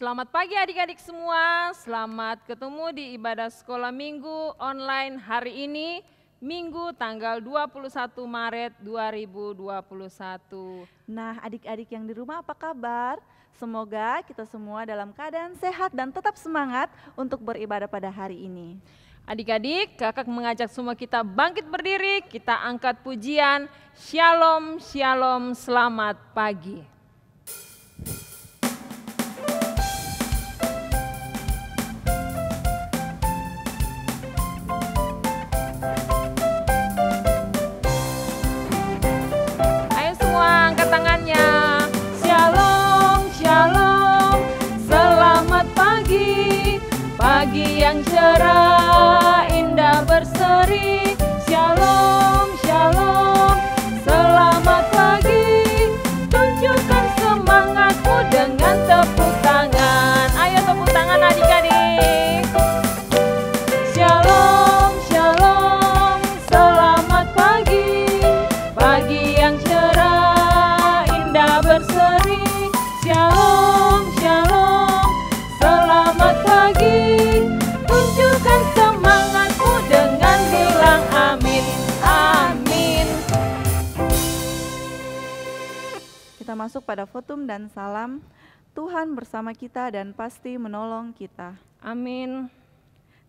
Selamat pagi adik-adik semua, selamat ketemu di ibadah sekolah minggu online hari ini, Minggu tanggal 21 Maret 2021. Nah, adik-adik yang di rumah apa kabar? Semoga kita semua dalam keadaan sehat dan tetap semangat untuk beribadah pada hari ini. Adik-adik, kakak mengajak semua kita bangkit berdiri, kita angkat pujian, Shalom, Shalom, selamat pagi. Ayo semua angkat tangannya, Shalom, Shalom, selamat pagi, pagi yang cerah, indah berseri, Shalom, Shalom, selamat pagi, tunjukkan semangatmu dengan tepuk tangan. Ayo tepuk tangan adik-adik. Shalom, Shalom, selamat pagi, pagi yang cerah, indah berseri, Shalom, Shalom, selamat pagi, tunjukkan semangatmu dengan bilang amin, amin. Kita masuk pada fotum dan salam. Tuhan bersama kita dan pasti menolong kita. Amin.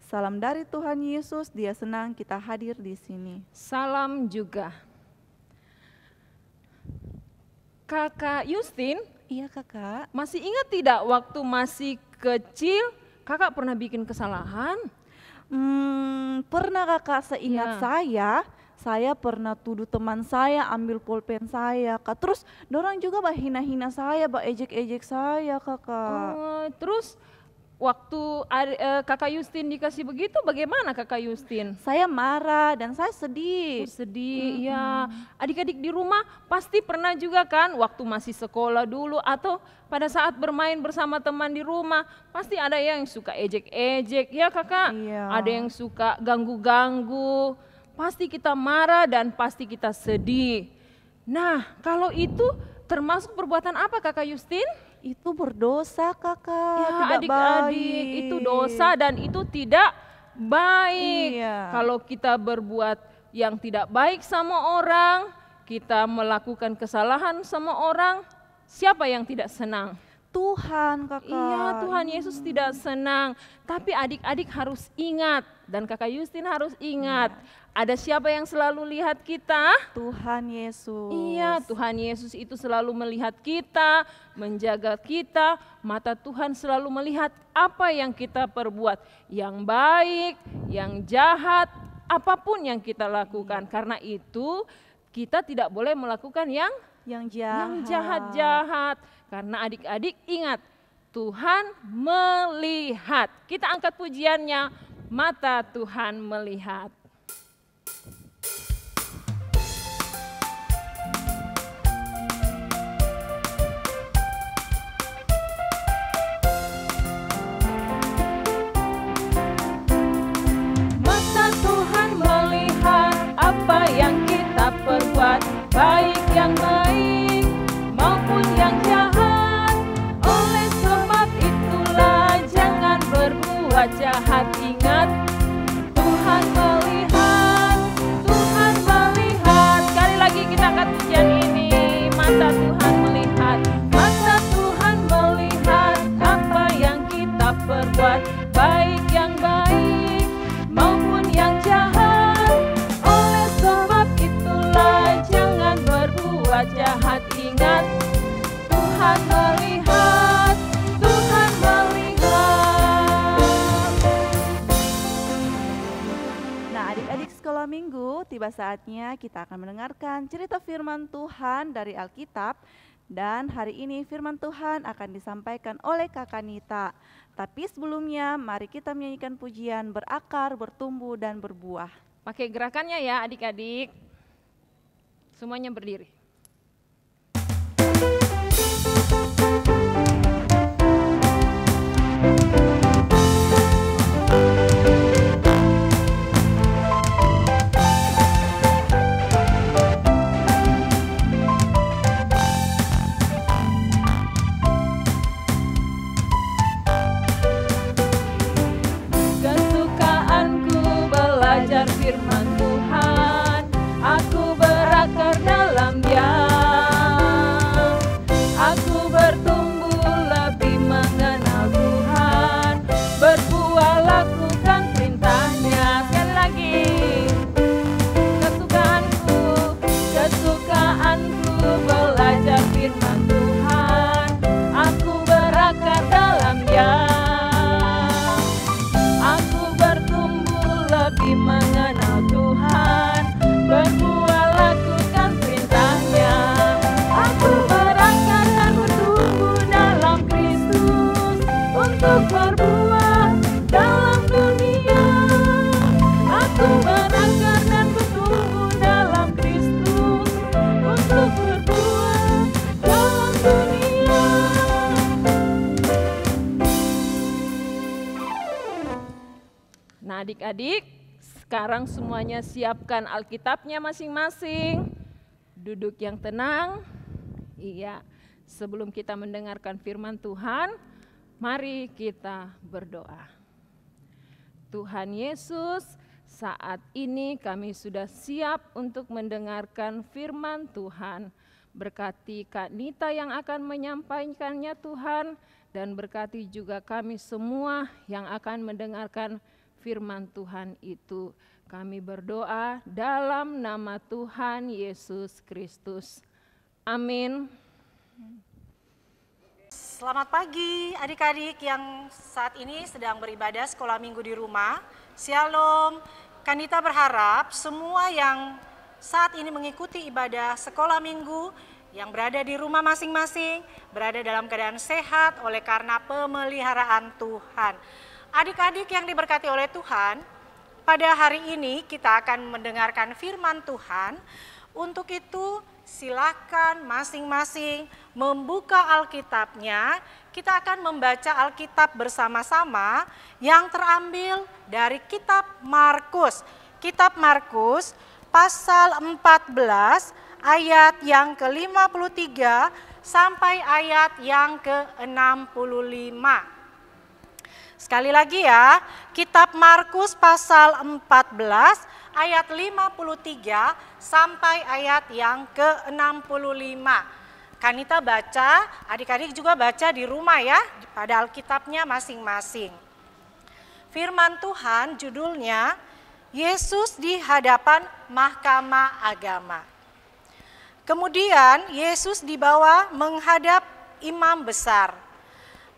Salam dari Tuhan Yesus, Dia senang kita hadir di sini. Salam juga. Kakak Justin, Iya kakak. masih ingat tidak waktu masih kecil kakak pernah bikin kesalahan? Pernah kakak, seingat saya pernah tuduh teman saya ambil pulpen saya kak. Terus dorang juga hina-hina saya, ejek-ejek saya kakak. Terus waktu kakak Justin dikasih begitu bagaimana kakak Justin? Saya marah dan saya sedih. Sedih, ya. Adik-adik di rumah pasti pernah juga kan waktu masih sekolah dulu atau pada saat bermain bersama teman di rumah pasti ada yang suka ejek-ejek ya kakak. Iya. Ada yang suka ganggu-ganggu. Pasti kita marah dan pasti kita sedih. Nah, kalau itu termasuk perbuatan apa kakak Justin? Itu berdosa kakak, Ya tidak adik-adik, baik. itu dosa dan itu tidak baik. Iya. Kalau kita berbuat yang tidak baik sama orang, kita melakukan kesalahan sama orang, siapa yang tidak senang? Tuhan kakak. Iya, Tuhan Yesus tidak senang. Tapi adik-adik harus ingat dan kakak Justin harus ingat. Ada siapa yang selalu lihat kita? Tuhan Yesus. Iya, Tuhan Yesus itu selalu melihat kita, menjaga kita. Mata Tuhan selalu melihat apa yang kita perbuat, yang baik, yang jahat, apapun yang kita lakukan. Karena itu kita tidak boleh melakukan yang jahat-jahat. Karena adik-adik ingat, Tuhan melihat. Kita angkat pujiannya, mata Tuhan melihat. Mata Tuhan melihat apa yang kita perbuat, baik yang baik maupun yang jahat. Oleh sebab itulah jangan berbuat jahat. Ingat, Tuhan melihat, Tuhan melihat. Sekali lagi kita angkat pujian ini, mata Tuhan melihat. Mata Tuhan melihat apa yang kita perbuat, baik yang baik maupun yang jahat. Oleh sebab itulah jangan berbuat jahat. Ingat, Tuhan melihat, Tuhan melihat. Nah, adik-adik sekolah minggu, tiba saatnya kita akan mendengarkan cerita firman Tuhan dari Alkitab. Dan hari ini firman Tuhan akan disampaikan oleh Kakak Nita. Tapi sebelumnya mari kita menyanyikan pujian berakar, bertumbuh, dan berbuah. Pakai gerakannya ya adik-adik. Semuanya berdiri. belajar firman Tuhan, aku berakar dalam Dia. Aku bertumbuh lebih mengenal Tuhan, berbuah lakukan perintahnya. Sekali lagi, kesukaanku belajar firman Tuhan, aku berakar dalam Dia. Aku bertumbuh lebih mengenal Tuhan, berbuah lakukan perintahnya. Aku berakar dan bertumbuh dalam Kristus, untuk berbuah dalam dunia. Aku berakar dan bertumbuh dalam Kristus, untuk berbuah dalam dunia. Nah, adik-adik, sekarang semuanya siapkan Alkitabnya masing-masing. Duduk yang tenang. Iya, sebelum kita mendengarkan firman Tuhan, mari kita berdoa. Tuhan Yesus, saat ini kami sudah siap untuk mendengarkan firman Tuhan. Berkati Kak Nita yang akan menyampaikannya Tuhan, dan berkati juga kami semua yang akan mendengarkan firman Tuhan itu. Kami berdoa dalam nama Tuhan Yesus Kristus. Amin. Selamat pagi adik-adik yang saat ini sedang beribadah sekolah minggu di rumah. Shalom. Kanita berharap semua yang saat ini mengikuti ibadah sekolah minggu, yang berada di rumah masing-masing, berada dalam keadaan sehat oleh karena pemeliharaan Tuhan. Adik-adik yang diberkati oleh Tuhan, pada hari ini kita akan mendengarkan firman Tuhan. Untuk itu silakan masing-masing membuka Alkitabnya. Kita akan membaca Alkitab bersama-sama yang terambil dari kitab Markus. Kitab Markus pasal 14 ayat yang ke-53 sampai ayat yang ke-65. Sekali lagi ya, kitab Markus pasal 14 ayat 53 sampai ayat yang ke-65. Kanita baca, adik-adik juga baca di rumah ya, pada Alkitabnya masing-masing. Firman Tuhan judulnya, Yesus di hadapan Mahkamah Agama. Kemudian Yesus dibawa menghadap imam besar.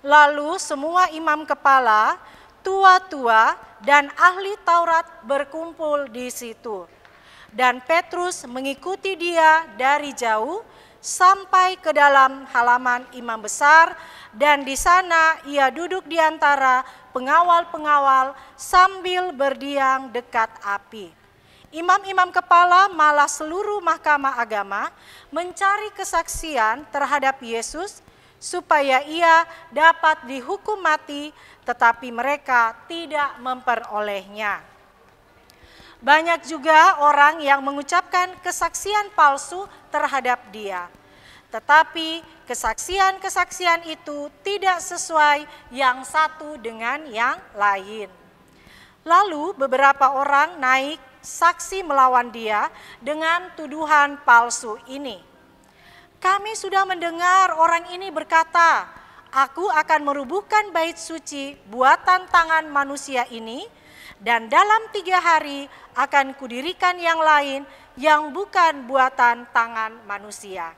Lalu semua imam kepala, tua-tua, dan ahli Taurat berkumpul di situ. Dan Petrus mengikuti dia dari jauh sampai ke dalam halaman imam besar, dan di sana ia duduk di antara pengawal-pengawal sambil berdiam dekat api. Imam-imam kepala malah seluruh mahkamah agama mencari kesaksian terhadap Yesus supaya ia dapat dihukum mati, tetapi mereka tidak memperolehnya. Banyak juga orang yang mengucapkan kesaksian palsu terhadap dia. Tetapi kesaksian-kesaksian itu tidak sesuai yang satu dengan yang lain. Lalu beberapa orang naik saksi melawan dia dengan tuduhan palsu ini. Kami sudah mendengar orang ini berkata, aku akan merubuhkan bait suci buatan tangan manusia ini, dan dalam 3 hari akan kudirikan yang lain yang bukan buatan tangan manusia.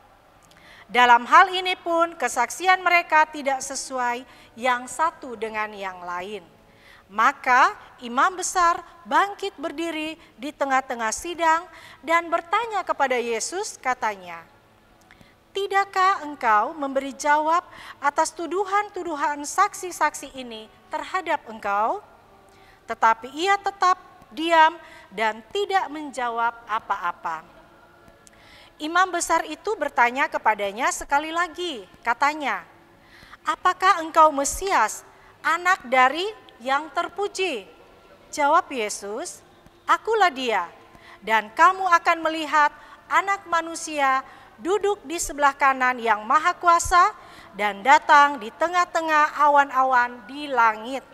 Dalam hal ini pun kesaksian mereka tidak sesuai yang satu dengan yang lain. Maka imam besar bangkit berdiri di tengah-tengah sidang dan bertanya kepada Yesus, katanya, tidakkah engkau memberi jawab atas tuduhan-tuduhan saksi-saksi ini terhadap engkau? Tetapi ia tetap diam dan tidak menjawab apa-apa. Imam besar itu bertanya kepadanya sekali lagi, katanya, apakah engkau Mesias, anak dari yang terpuji? Jawab Yesus, akulah dia, dan kamu akan melihat Anak Manusia duduk di sebelah kanan yang Maha Kuasa dan datang di tengah-tengah awan-awan di langit.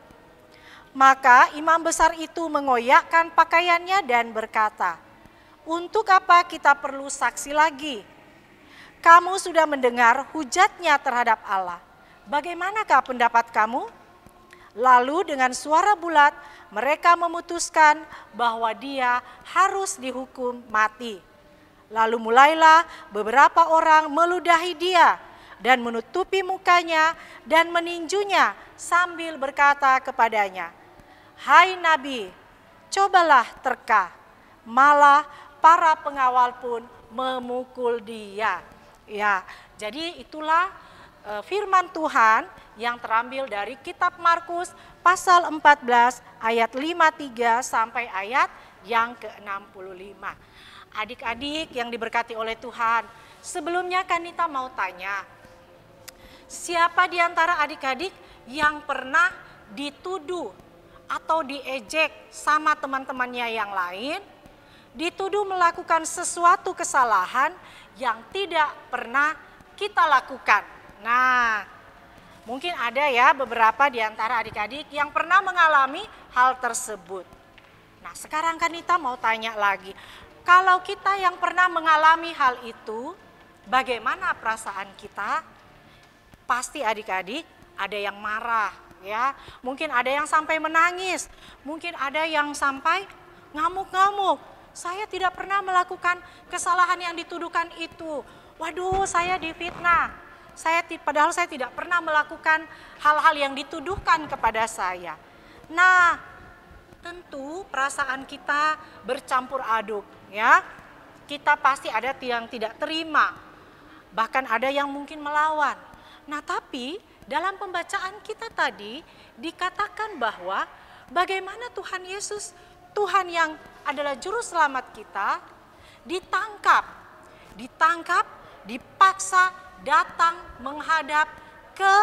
Maka imam besar itu mengoyakkan pakaiannya dan berkata, "Untuk apa kita perlu saksi lagi? Kamu sudah mendengar hujatnya terhadap Allah. Bagaimanakah pendapat kamu?" Lalu dengan suara bulat mereka memutuskan bahwa dia harus dihukum mati. Lalu mulailah beberapa orang meludahi dia dan menutupi mukanya dan meninjunya sambil berkata kepadanya, "Hai Nabi, cobalah terka." Malah para pengawal pun memukul dia. Ya, jadi itulah firman Tuhan yang terambil dari kitab Markus pasal 14 ayat 53 sampai ayat yang ke-65. Adik-adik yang diberkati oleh Tuhan, sebelumnya Kanita mau tanya, siapa di antara adik-adik yang pernah dituduh atau diejek sama teman-temannya yang lain, dituduh melakukan sesuatu kesalahan yang tidak pernah kita lakukan? Nah, mungkin ada ya beberapa di antara adik-adik yang pernah mengalami hal tersebut. Nah, sekarang Kanita mau tanya lagi, kalau kita yang pernah mengalami hal itu, bagaimana perasaan kita? Pasti adik-adik ada yang marah ya, mungkin ada yang sampai menangis, mungkin ada yang sampai ngamuk-ngamuk. Saya tidak pernah melakukan kesalahan yang dituduhkan itu. Waduh, saya difitnah. Padahal saya tidak pernah melakukan hal-hal yang dituduhkan kepada saya. Nah, tentu perasaan kita bercampur aduk ya. Kita pasti ada yang tidak terima, bahkan ada yang mungkin melawan. Nah, tapi dalam pembacaan kita tadi dikatakan bahwa bagaimana Tuhan Yesus, Tuhan yang adalah juru selamat kita, ditangkap, dipaksa datang menghadap ke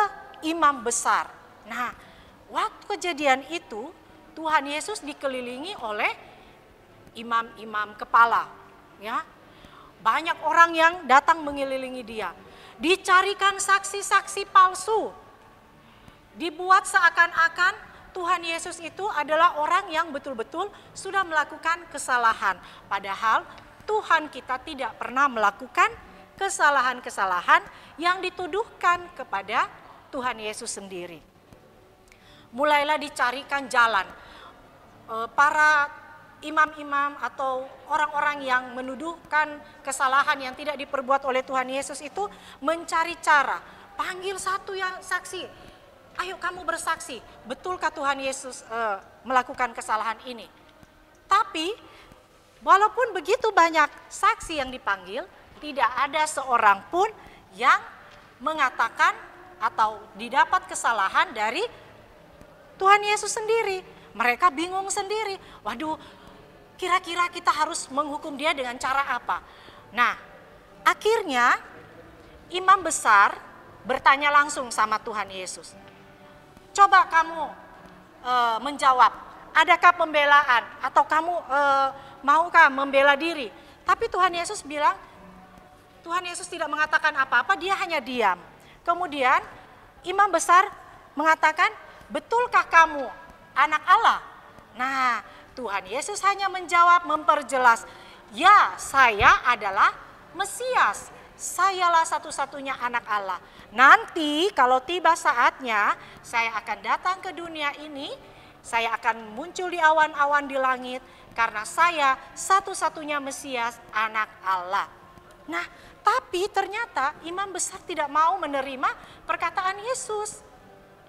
imam besar. Nah, waktu kejadian itu Tuhan Yesus dikelilingi oleh imam-imam kepala, ya. Banyak orang yang datang mengelilingi dia. Dicarikan saksi-saksi palsu. Dibuat seakan-akan Tuhan Yesus itu adalah orang yang betul-betul sudah melakukan kesalahan. Padahal Tuhan kita tidak pernah melakukan kesalahan-kesalahan yang dituduhkan kepada Tuhan Yesus sendiri. Mulailah dicarikan jalan. Para imam-imam atau orang-orang yang menuduhkan kesalahan yang tidak diperbuat oleh Tuhan Yesus itu mencari cara. Panggil satu yang saksi. Ayo kamu bersaksi, betulkah Tuhan Yesus melakukan kesalahan ini? Tapi walaupun begitu banyak saksi yang dipanggil, tidak ada seorang pun yang mengatakan atau didapat kesalahan dari Tuhan Yesus sendiri. Mereka bingung sendiri. Waduh, kira-kira kita harus menghukum dia dengan cara apa? Nah, akhirnya imam besar bertanya langsung sama Tuhan Yesus. Coba kamu menjawab, adakah pembelaan atau kamu maukah membela diri? Tapi Tuhan Yesus bilang, Tuhan Yesus tidak mengatakan apa-apa, dia hanya diam. Kemudian imam besar mengatakan, betulkah kamu anak Allah? Nah, Tuhan Yesus hanya menjawab, memperjelas, ya, saya adalah Mesias. Sayalah satu-satunya anak Allah. Nanti kalau tiba saatnya, saya akan datang ke dunia ini, saya akan muncul di awan-awan di langit, karena saya satu-satunya Mesias, anak Allah. Nah, tapi ternyata imam besar tidak mau menerima perkataan Yesus.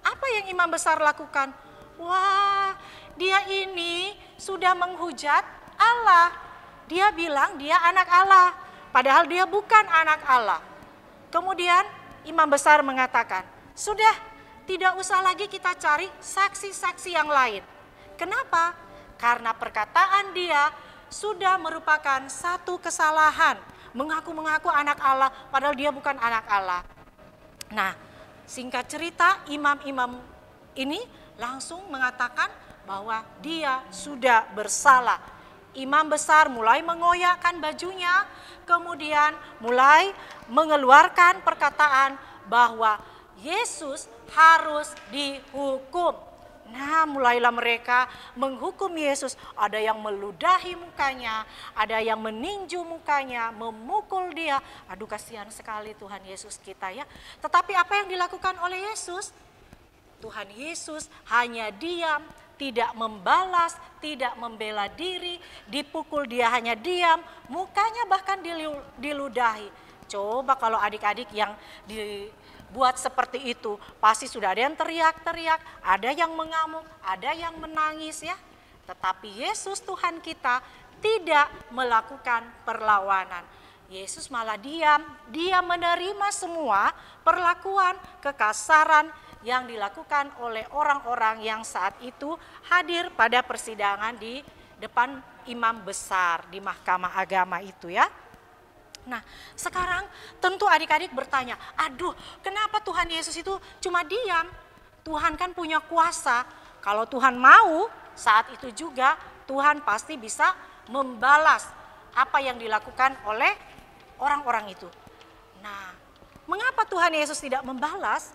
Apa yang imam besar lakukan? Wah, dia ini sudah menghujat Allah. Dia bilang dia anak Allah, padahal dia bukan anak Allah. Kemudian imam besar mengatakan, sudah tidak usah lagi kita cari saksi-saksi yang lain. Kenapa? Karena perkataan dia sudah merupakan satu kesalahan. Mengaku-mengaku anak Allah, padahal dia bukan anak Allah. Nah, singkat cerita, imam-imam ini langsung mengatakan bahwa dia sudah bersalah. Imam besar mulai mengoyakkan bajunya, kemudian mulai mengeluarkan perkataan bahwa Yesus harus dihukum. Nah, mulailah mereka menghukum Yesus. Ada yang meludahi mukanya, ada yang meninju mukanya, memukul dia. Aduh, kasihan sekali Tuhan Yesus kita ya. Tetapi apa yang dilakukan oleh Yesus? Tuhan Yesus hanya diam, tidak membalas, tidak membela diri, dipukul dia hanya diam, mukanya bahkan diludahi. Coba kalau adik-adik yang buat seperti itu, pasti sudah ada yang teriak-teriak, ada yang mengamuk, ada yang menangis ya. Tetapi Yesus Tuhan kita tidak melakukan perlawanan. Yesus malah diam, dia menerima semua perlakuan, kekasaran yang dilakukan oleh orang-orang yang saat itu hadir pada persidangan di depan imam besar di mahkamah agama itu ya. Nah, sekarang tentu adik-adik bertanya, aduh kenapa Tuhan Yesus itu cuma diam? Tuhan kan punya kuasa. Kalau Tuhan mau, saat itu juga Tuhan pasti bisa membalas apa yang dilakukan oleh orang-orang itu. Nah, mengapa Tuhan Yesus tidak membalas?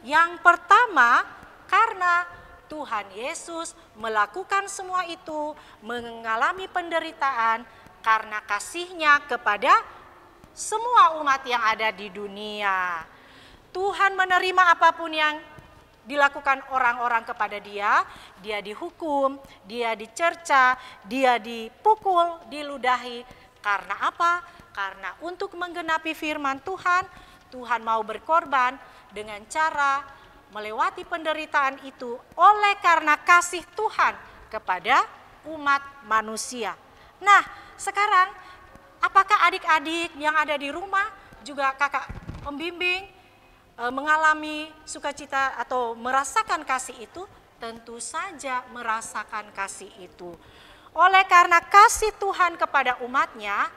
Yang pertama, karena Tuhan Yesus melakukan semua itu, mengalami penderitaan karena kasih-Nya kepada semua umat yang ada di dunia. Tuhan menerima apapun yang dilakukan orang-orang kepada dia. Dia dihukum, dia dicerca, dia dipukul, diludahi. Karena apa? Karena untuk menggenapi firman Tuhan, Tuhan mau berkorban dengan cara melewati penderitaan itu oleh karena kasih Tuhan kepada umat manusia. Nah, sekarang apakah adik-adik yang ada di rumah juga kakak pembimbing mengalami sukacita atau merasakan kasih itu? Tentu saja merasakan kasih itu. Oleh karena kasih Tuhan kepada umatnya,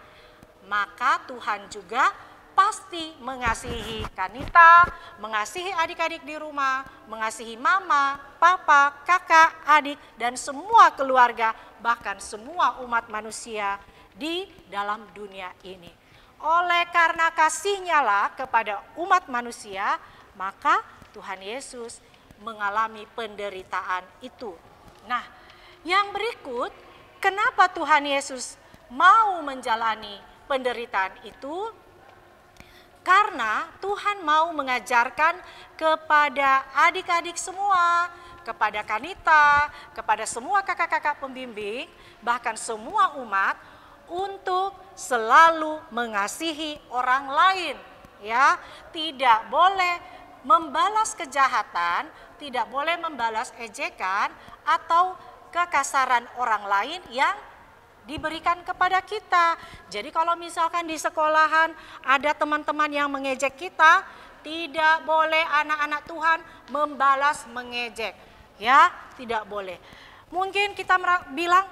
maka Tuhan juga pasti mengasihi Kanita, mengasihi adik-adik di rumah, mengasihi mama, papa, kakak, adik, dan semua keluarga, bahkan semua umat manusia di dalam dunia ini. Oleh karena kasih-Nya lah kepada umat manusia, maka Tuhan Yesus mengalami penderitaan itu. Nah, yang berikut, kenapa Tuhan Yesus mau menjalani penderitaan itu? Karena Tuhan mau mengajarkan kepada adik-adik semua, kepada Kanita, kepada semua kakak-kakak pembimbing, bahkan semua umat, untuk selalu mengasihi orang lain, ya. Tidak boleh membalas kejahatan, tidak boleh membalas ejekan atau kekasaran orang lain yang diberikan kepada kita. Jadi kalau misalkan di sekolahan ada teman-teman yang mengejek kita, tidak boleh anak-anak Tuhan membalas mengejek, ya, tidak boleh. Mungkin kita bilang,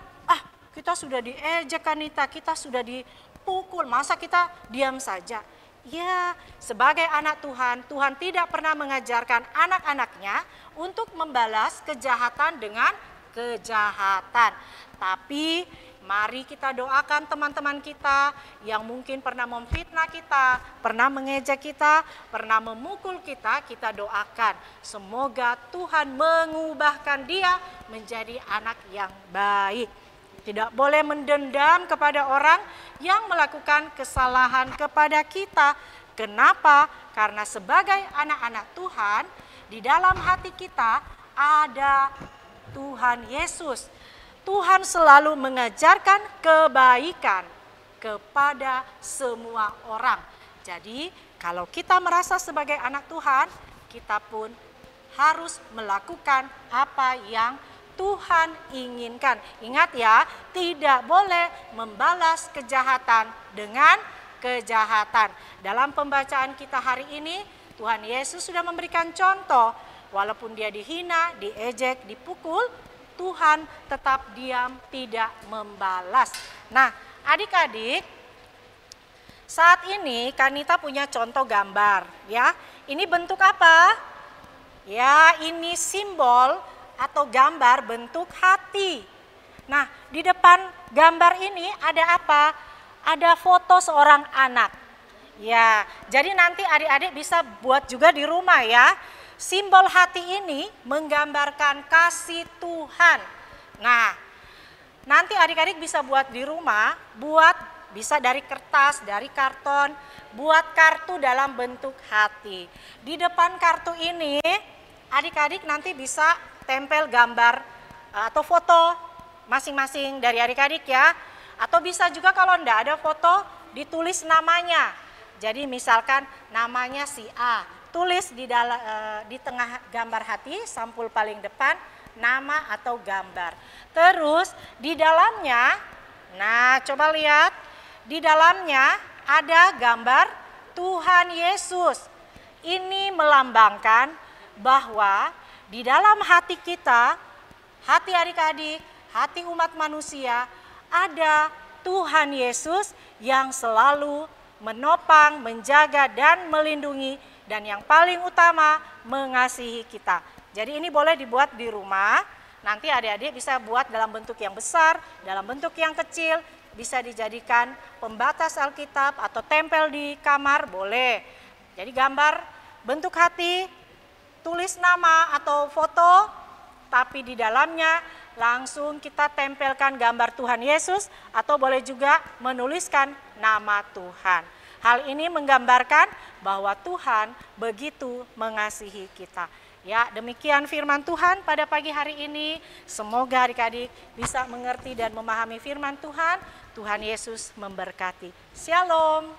kita sudah diejek Kanita, kita sudah dipukul, masa kita diam saja? Ya, sebagai anak Tuhan, Tuhan tidak pernah mengajarkan anak-anaknya untuk membalas kejahatan dengan kejahatan. Tapi mari kita doakan teman-teman kita yang mungkin pernah memfitnah kita, pernah mengejek kita, pernah memukul kita, kita doakan. Semoga Tuhan mengubahkan dia menjadi anak yang baik. Tidak boleh mendendam kepada orang yang melakukan kesalahan kepada kita. Kenapa? Karena sebagai anak-anak Tuhan, di dalam hati kita ada Tuhan Yesus. Tuhan selalu mengajarkan kebaikan kepada semua orang. Jadi kalau kita merasa sebagai anak Tuhan, kita pun harus melakukan apa yang Tuhan inginkan. Ingat ya, tidak boleh membalas kejahatan dengan kejahatan. Dalam pembacaan kita hari ini, Tuhan Yesus sudah memberikan contoh. Walaupun dia dihina, diejek, dipukul, Tuhan tetap diam, tidak membalas. Nah, adik-adik, saat ini Kanita punya contoh gambar, ya. Ini bentuk apa? Ya, ini simbol atau gambar bentuk hati. Nah, di depan gambar ini ada apa? Ada foto seorang anak. Ya, jadi nanti adik-adik bisa buat juga di rumah ya. simbol hati ini menggambarkan kasih Tuhan. Nah, nanti adik-adik bisa buat di rumah, bisa dari kertas, dari karton, buat kartu dalam bentuk hati. Di depan kartu ini, adik-adik nanti bisa tempel gambar atau foto masing-masing dari adik-adik ya. Atau bisa juga kalau enggak ada foto, ditulis namanya. Jadi misalkan namanya si A, tulis di tengah gambar hati, sampul paling depan, nama atau gambar. Terus di dalamnya, nah coba lihat, di dalamnya ada gambar Tuhan Yesus. Ini melambangkan bahwa di dalam hati kita, hati adik-adik, hati umat manusia, ada Tuhan Yesus yang selalu menopang, menjaga, dan melindungi, dan yang paling utama mengasihi kita. Jadi ini boleh dibuat di rumah, nanti adik-adik bisa buat dalam bentuk yang besar, dalam bentuk yang kecil, bisa dijadikan pembatas Alkitab atau tempel di kamar, boleh. Jadi gambar bentuk hati, tulis nama atau foto, tapi di dalamnya langsung kita tempelkan gambar Tuhan Yesus atau boleh juga menuliskan nama Tuhan. Hal ini menggambarkan bahwa Tuhan begitu mengasihi kita. Ya, demikian firman Tuhan pada pagi hari ini. Semoga adik-adik bisa mengerti dan memahami firman Tuhan. Tuhan Yesus memberkati. Shalom.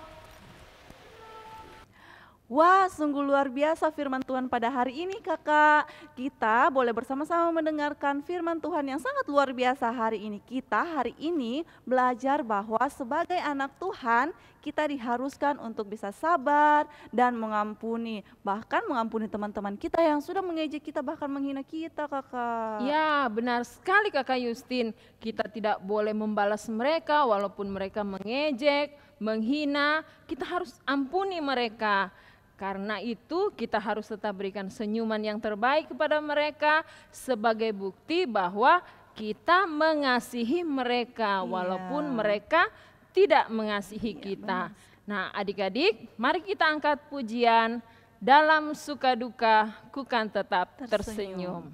Wah, sungguh luar biasa firman Tuhan pada hari ini kakak. Kita boleh bersama-sama mendengarkan firman Tuhan yang sangat luar biasa hari ini. Kita hari ini belajar bahwa sebagai anak Tuhan, kita diharuskan untuk bisa sabar dan mengampuni. Bahkan mengampuni teman-teman kita yang sudah mengejek kita, bahkan menghina kita kakak. Ya, benar sekali kakak Justin. Kita tidak boleh membalas mereka walaupun mereka mengejek, menghina. Kita harus ampuni mereka. Karena itu kita harus tetap berikan senyuman yang terbaik kepada mereka sebagai bukti bahwa kita mengasihi mereka walaupun mereka tidak mengasihi kita. Nah, adik-adik, mari kita angkat pujian, dalam suka duka ku kan tetap tersenyum.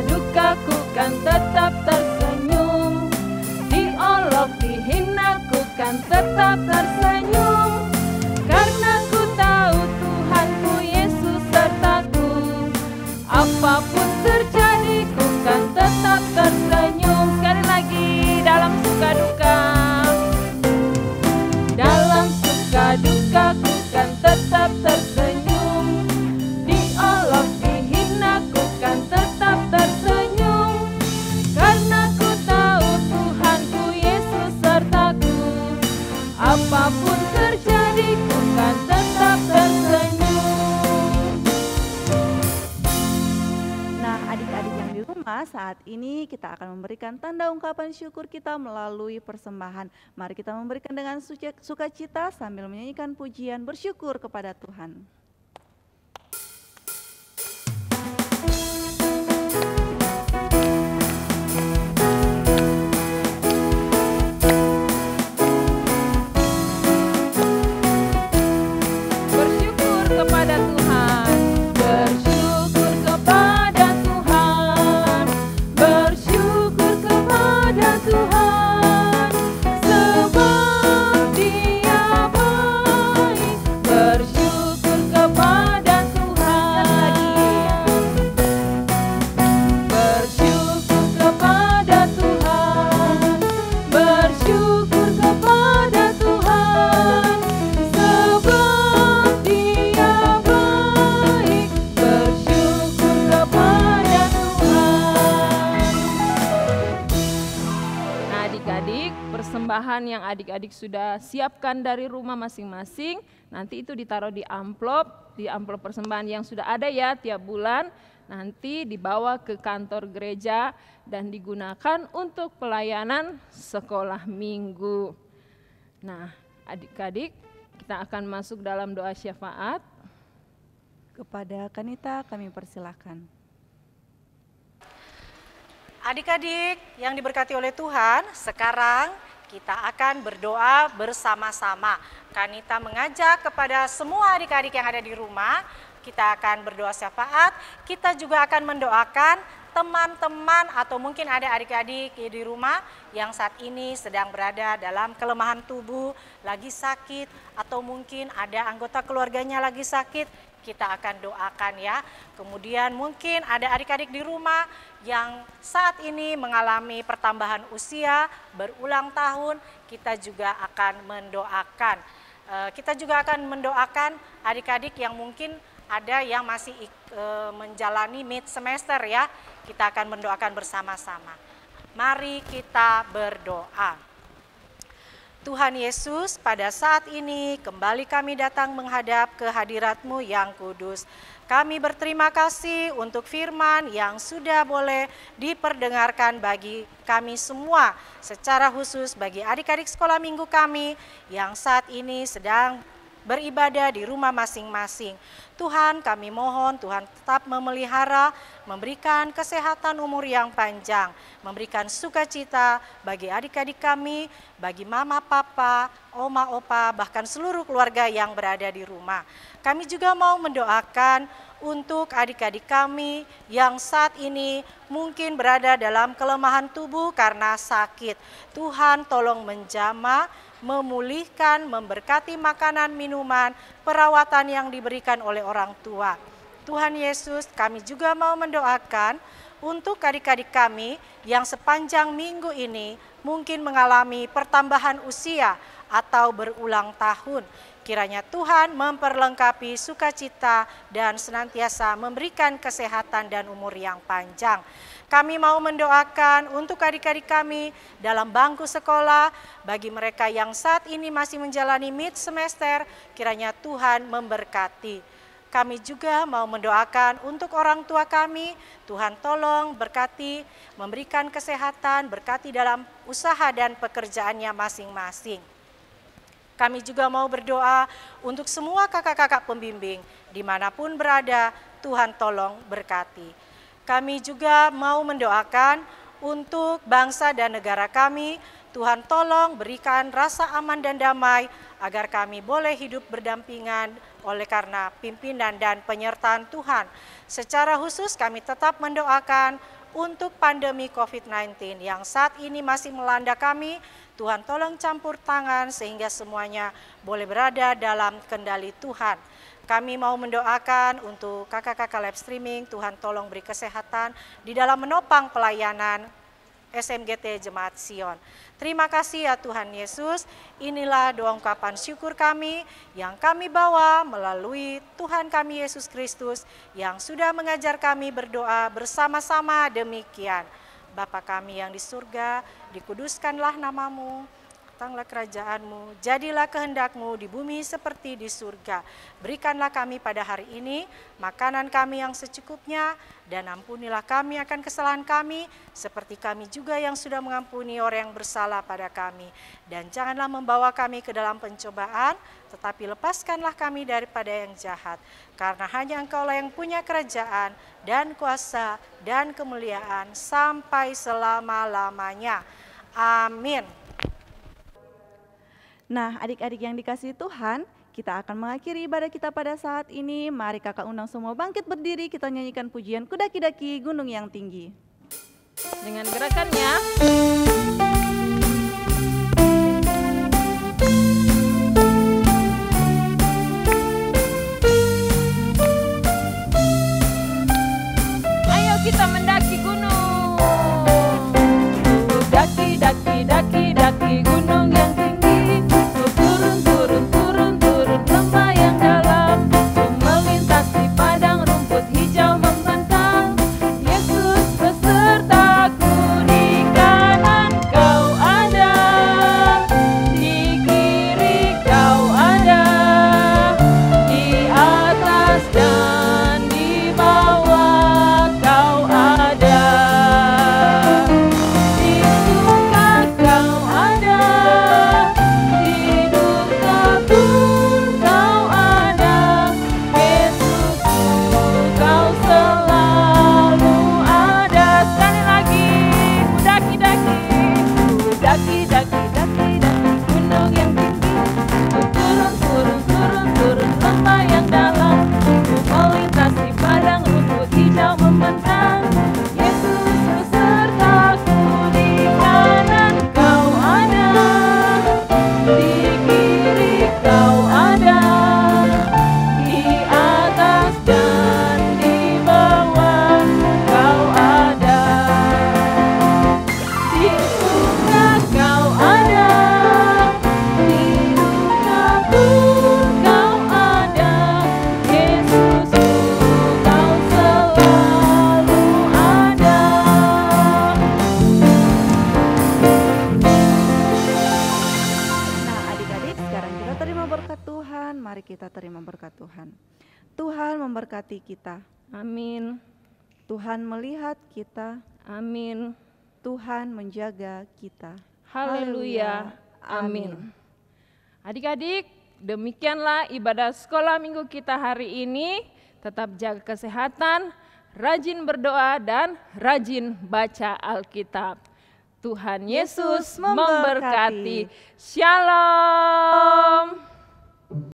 Dukaku kan tetap tersenyum, diolok dihina ku kan tetap tersenyum, karena ku tahu Tuhanku Yesus sertaku. Apapun terjadi ku kan tetap tersenyum. Sekali lagi, dalam suka duka, dalam suka duka ku kan tetap tersenyum, diolok dihina ku kan tetap tersenyum, karena ku tahu Tuhanku Yesus sertaku. Apapun terjadi ku kan tetap tersenyum. Nah, adik-adik yang di rumah, saat ini kita akan memberikan tanda ungkapan syukur kita melalui persembahan. Mari kita memberikan dengan sukacita sambil menyanyikan pujian bersyukur kepada Tuhan. Bersyukur kepada Tuhan, bersyukur kepada Tuhan, bersyukur kepada Tuhan, sebab Dia baik. Bersyukur kepada Tuhan, bersyukur kepada Tuhan, bersyukur kepada Tuhan, sebab Dia baik. Bersyukur kepada Tuhan. Nah, adik-adik, persembahan yang adik-adik sudah siapkan dari rumah masing-masing, nanti itu ditaruh di amplop persembahan yang sudah ada ya tiap bulan, nanti dibawa ke kantor gereja dan digunakan untuk pelayanan sekolah minggu. Nah, adik-adik, kita akan masuk dalam doa syafaat. Kepada Kanita kami persilahkan. Adik-adik yang diberkati oleh Tuhan, sekarang kita akan berdoa bersama-sama. Kanita mengajak kepada semua adik-adik yang ada di rumah, kita akan berdoa syafaat, kita juga akan mendoakan teman-teman atau mungkin ada adik-adik di rumah yang saat ini sedang berada dalam kelemahan tubuh, lagi sakit, atau mungkin ada anggota keluarganya lagi sakit, kita akan doakan ya. Kemudian mungkin ada adik-adik di rumah yang saat ini mengalami pertambahan usia, berulang tahun, kita juga akan mendoakan. Kita juga akan mendoakan adik-adik yang mungkin ada yang masih menjalani mid semester ya. Kita akan mendoakan bersama-sama. Mari kita berdoa. Tuhan Yesus, pada saat ini kembali kami datang menghadap ke hadirat-Mu yang kudus. Kami berterima kasih untuk firman yang sudah boleh diperdengarkan bagi kami semua. Secara khusus bagi adik-adik sekolah minggu kami yang saat ini sedang beribadah di rumah masing-masing. Tuhan, kami mohon Tuhan tetap memelihara, memberikan kesehatan umur yang panjang, memberikan sukacita bagi adik-adik kami, bagi mama, papa, oma, opa, bahkan seluruh keluarga yang berada di rumah. Kami juga mau mendoakan untuk adik-adik kami yang saat ini mungkin berada dalam kelemahan tubuh karena sakit. Tuhan tolong menjamah, memulihkan, memberkati makanan, minuman, perawatan yang diberikan oleh orang tua. Tuhan Yesus, kami juga mau mendoakan untuk adik-adik kami yang sepanjang minggu ini mungkin mengalami pertambahan usia atau berulang tahun. Kiranya Tuhan memperlengkapi sukacita dan senantiasa memberikan kesehatan dan umur yang panjang. Kami mau mendoakan untuk adik-adik kami dalam bangku sekolah, bagi mereka yang saat ini masih menjalani mid semester, kiranya Tuhan memberkati. Kami juga mau mendoakan untuk orang tua kami, Tuhan tolong berkati, memberikan kesehatan, berkati dalam usaha dan pekerjaannya masing-masing. Kami juga mau berdoa untuk semua kakak-kakak pembimbing, dimanapun berada, Tuhan tolong berkati. Kami juga mau mendoakan untuk bangsa dan negara kami, Tuhan tolong berikan rasa aman dan damai, agar kami boleh hidup berdampingan oleh karena pimpinan dan penyertaan Tuhan. Secara khusus kami tetap mendoakan untuk pandemi COVID-19 yang saat ini masih melanda kami, Tuhan tolong campur tangan sehingga semuanya boleh berada dalam kendali Tuhan. Kami mau mendoakan untuk kakak-kakak live streaming, Tuhan tolong beri kesehatan di dalam menopang pelayanan SMGT Jemaat Sion. Terima kasih ya Tuhan Yesus, inilah doa ungkapan syukur kami yang kami bawa melalui Tuhan kami Yesus Kristus yang sudah mengajar kami berdoa bersama-sama demikian. Bapa kami yang di surga, dikuduskanlah namamu, datanglah kerajaan-Mu, jadilah kehendak-Mu di bumi seperti di surga. Berikanlah kami pada hari ini makanan kami yang secukupnya, dan ampunilah kami akan kesalahan kami, seperti kami juga yang sudah mengampuni orang yang bersalah pada kami. Dan janganlah membawa kami ke dalam pencobaan, tetapi lepaskanlah kami daripada yang jahat. Karena hanya Engkau-lah yang punya kerajaan, dan kuasa, dan kemuliaan, sampai selama-lamanya. Amin. Nah, adik-adik yang dikasihi Tuhan, kita akan mengakhiri ibadah kita pada saat ini. Mari kakak undang semua bangkit berdiri, kita nyanyikan pujian Kudaki-daki Gunung yang Tinggi. Dengan gerakannya, ayo kita mendaki gunung. Daki, daki, daki, daki gunung yang tinggi. Lembah yang dalam, melintasi padang rumput hijau membentang. Yesus besertaku di Mari kita terima berkat Tuhan. Tuhan memberkati kita. Amin. Tuhan melihat kita. Amin. Tuhan menjaga kita. Haleluya. Amin. Adik-adik, demikianlah ibadah sekolah minggu kita hari ini. Tetap jaga kesehatan, rajin berdoa dan rajin baca Alkitab. Tuhan Yesus memberkati. Shalom.